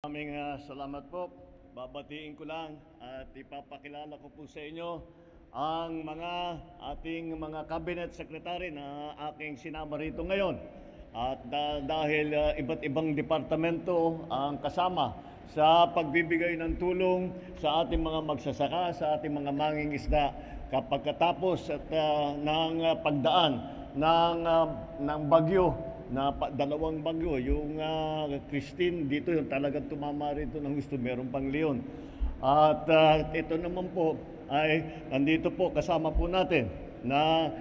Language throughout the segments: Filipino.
Maraming salamat po. Babatiin ko lang at ipapakilala ko po sa inyo ang ating mga cabinet secretary na aking sinama rito ngayon. At dahil iba't ibang departamento ang kasama sa pagbibigay ng tulong sa ating mga magsasaka, sa ating mga mangingisda kapag katapos ng pagdaan ng bagyo na dalawang bagyo, yung Christine dito yung talagang tumama rito ng gusto, meron pang Leon. At ito naman po ay nandito po kasama po natin na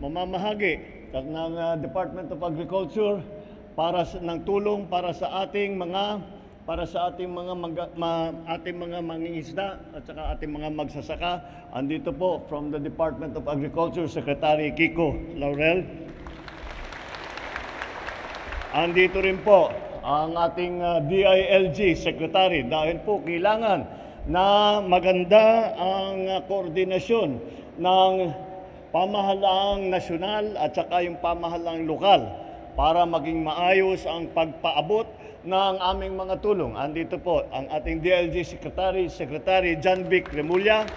mamamahagi ng Department of Agriculture ng tulong para sa ating mga mangingisda at saka ating mga magsasaka. Andito po from the Department of Agriculture, Secretary Kiko Laurel. Andito rin po ang ating DILG Secretary dahil po kailangan na maganda ang koordinasyon ng pamahalaang nasyonal at saka yung pamahalaang lokal para maging maayos ang pagpaabot ng aming mga tulong. Andito po ang ating DILG Secretary, Secretary John Vic Remulla.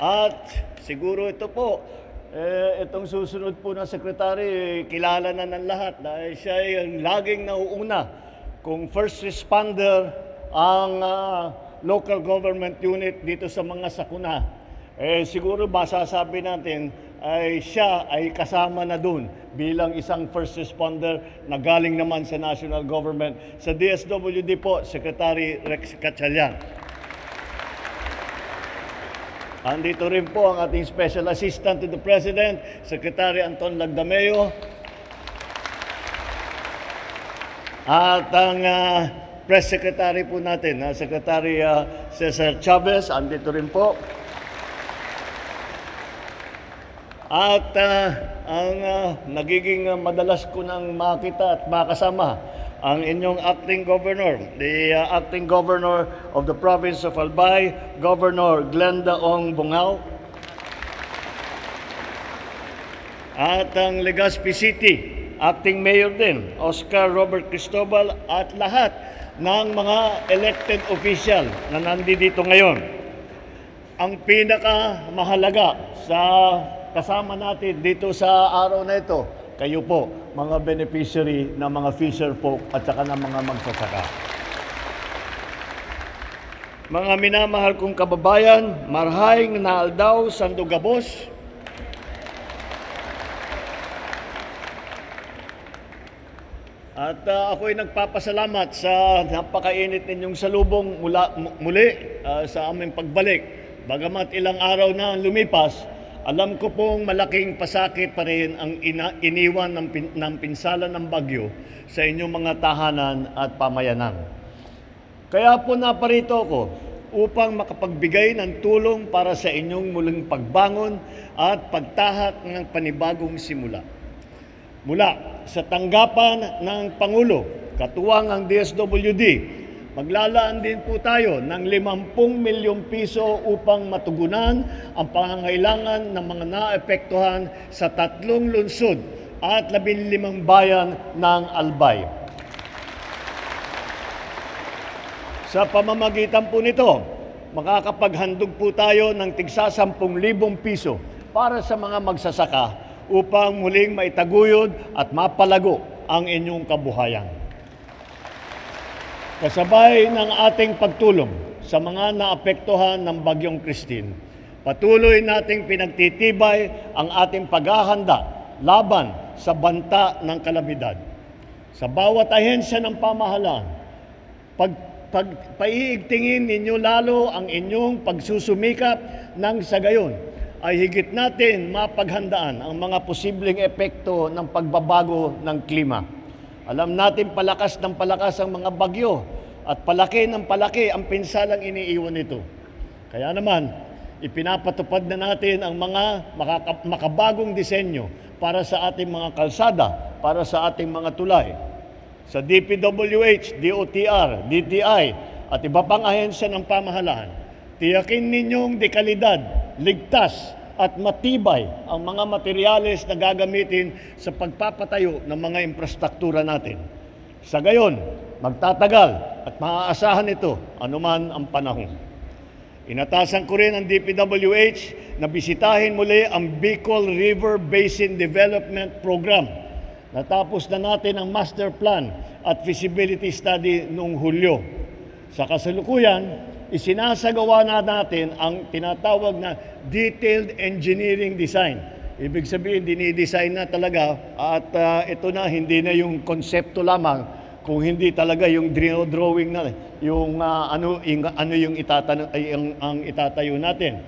At siguro ito po, itong susunod po na sekretary, kilala na ng lahat dahil siya ay laging nauuna kung first responder ang local government unit dito sa mga sakuna. Siguro masasabi natin ay siya ay kasama na dun bilang isang first responder na galing naman sa national government. Sa DSWD po, Secretary Rex Gatchalian. Andito rin po ang ating Special Assistant to the President, Secretary Anton Lagdameo. At ang Press Secretary po natin, Secretary Cesar Chavez, andito rin po. At ang nagiging madalas ko nang makita at makasama, ang inyong acting governor, the acting governor of the province of Albay, Governor Glenda Ong Bungao. At ang Legazpi City, acting mayor din, Oscar Robert Cristobal, at lahat ng mga elected official na nandito ngayon. Ang pinakamahalaga sa kasama natin dito sa araw na ito, kayo po, mga beneficiary ng mga fisher folk at saka ng mga magsasaka. Mga minamahal kong kababayan, marhaing naaldaw sandugabos. At ako'y nagpapasalamat sa napakainit ninyong salubong muli sa aming pagbalik. Bagamat ilang araw na ang lumipas, alam ko pong malaking pasakit pa rin ang iniwan ng pinsala ng bagyo sa inyong mga tahanan at pamayanan. Kaya po naparito ako upang makapagbigay ng tulong para sa inyong muling pagbangon at pagtahak ng panibagong simula. Mula sa tanggapan ng Pangulo, katuwang ang DSWD, maglalaan din po tayo ng 50 milyong piso upang matugunan ang pangangailangan ng mga naapektuhan sa 3 lungsod at 15 bayan ng Albay. Sa pamamagitan po nito, makakapaghandog po tayo ng tigsa 10,000 piso para sa mga magsasaka upang muling maitaguyod at mapalago ang inyong kabuhayan. Kasabay ng ating pagtulong sa mga naapektuhan ng Bagyong Christine, patuloy nating pinagtitibay ang ating paghahanda laban sa banta ng kalamidad. Sa bawat ahensya ng pamahalaan, paiigtingin ninyo lalo ang inyong pagsusumikap nang sa gayon ay higit natin mapaghandaan ang mga posibleng epekto ng pagbabago ng klima. Alam natin palakas ng palakas ang mga bagyo at palaki ng palaki ang pinsalang iniiwan nito. Kaya naman, ipinapatupad na natin ang mga makabagong disenyo para sa ating mga kalsada, para sa ating mga tulay. Sa DPWH, DOTR, DTI at iba pang ahensya ng pamahalaan, tiyakin ninyong dekalidad, ligtas at matibay ang mga materyales na gagamitin sa pagpapatayo ng mga infrastruktura natin. Sa gayon, magtatagal at maaasahan ito anuman ang panahon. Inatasan ko rin ang DPWH na bisitahin muli ang Bicol River Basin Development Program. Natapos na natin ang master plan at feasibility study noong Hulyo. Sa kasalukuyan, isinasagawa na natin ang tinatawag na detailed engineering design. Ibig sabihin, dinidesign na talaga at ito na, hindi na yung konsepto lamang, kung hindi talaga yung drawing na, yung ano yung ang itatayo natin.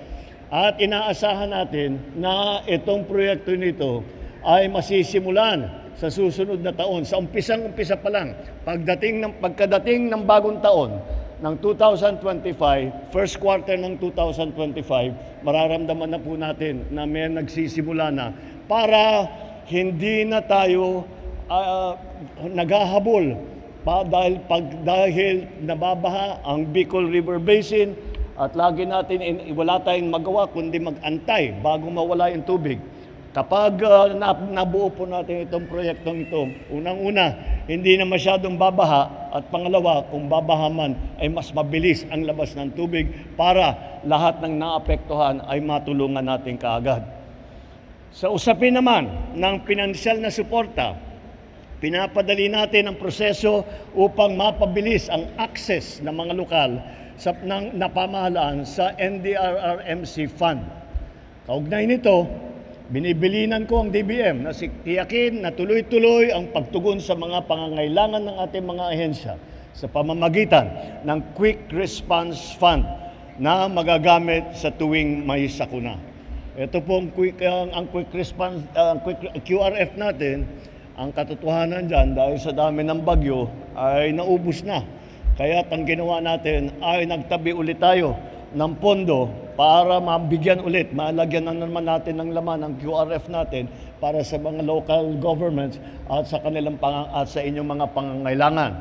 At inaasahan natin na itong proyekto nito ay masisimulan sa susunod na taon, sa umpisang-umpisa pa lang, pagkadating ng bagong taon, ng 2025, first quarter ng 2025, mararamdaman na po natin na may nagsisimula na para hindi na tayo naghahabol dahil nababaha ang Bicol River Basin at lagi natin wala tayong magawa kundi mag-antay bago mawala yung tubig. Kapag nabuo po natin itong proyektong ito, unang-una, hindi na masyadong babaha at pangalawa, kung babaha man, ay mas mabilis ang labas ng tubig para lahat ng naapektuhan ay matulungan natin kaagad. Sa usapin naman ng pinansyal na suporta, pinapadali natin ang proseso upang mapabilis ang access ng mga lokal ng napamahalaan sa NDRRMC Fund. Kaugnay nito, binibilinan ko ang DBM na tiyakin na tuloy-tuloy ang pagtugon sa mga pangangailangan ng ating mga ahensya sa pamamagitan ng Quick Response Fund na magagamit sa tuwing may sakuna. Ito po ang quick response, quick QRF natin. Ang katotohanan dyan, dahil sa dami ng bagyo, ay naubos na. Kaya ang ginawa natin ay nagtabi ulit tayo ng pondo para mabigyan ulit, malagyan na naman natin ng laman ang QRF natin para sa mga local governments at sa kanilang at sa inyong mga pangangailangan.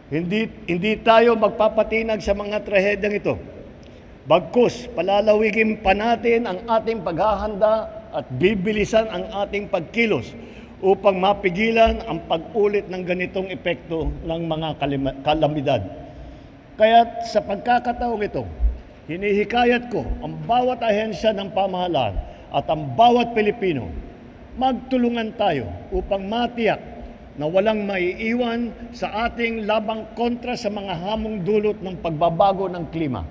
Hindi tayo magpapatinag sa mga trahedyang ito. Bagkus, palalawigin pa natin ang ating paghahanda at bibilisan ang ating pagkilos upang mapigilan ang pag-ulit ng ganitong epekto ng mga kalamidad. Kaya sa pagkakataong ito, hinihikayat ko ang bawat ahensya ng pamahalaan at ang bawat Pilipino, magtulungan tayo upang matiyak na walang maiiwan sa ating labang kontra sa mga hamong dulot ng pagbabago ng klima.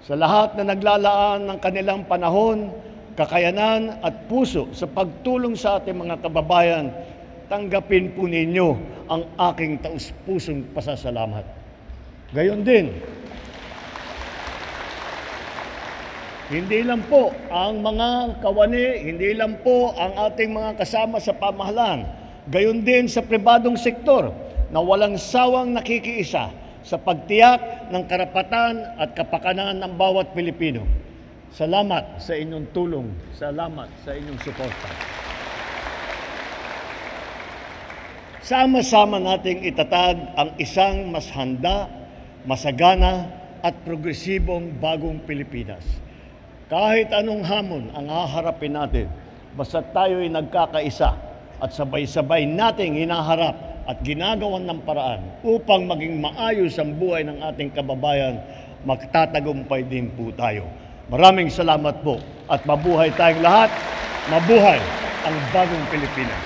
Sa lahat na naglalaan ng kanilang panahon, kakayanan at puso sa pagtulong sa ating mga kababayan, tanggapin po ninyo ang aking taus-pusong pasasalamat. Gayon din, hindi lang po ang mga kawani, hindi lang po ang ating mga kasama sa pamahalaan, gayon din sa pribadong sektor na walang sawang nakikiisa sa pagtiyak ng karapatan at kapakanan ng bawat Pilipino. Salamat sa inyong tulong, salamat sa inyong suporta. Sama-sama nating itatag ang isang mas handa, masagana at progresibong bagong Pilipinas. Kahit anong hamon ang haharapin natin, basta tayo'y nagkakaisa at sabay-sabay nating hinaharap at ginagawan ng paraan upang maging maayos ang buhay ng ating kababayan, magtatagumpay din po tayo. Maraming salamat po at mabuhay tayong lahat, mabuhay ang bagong Pilipinas.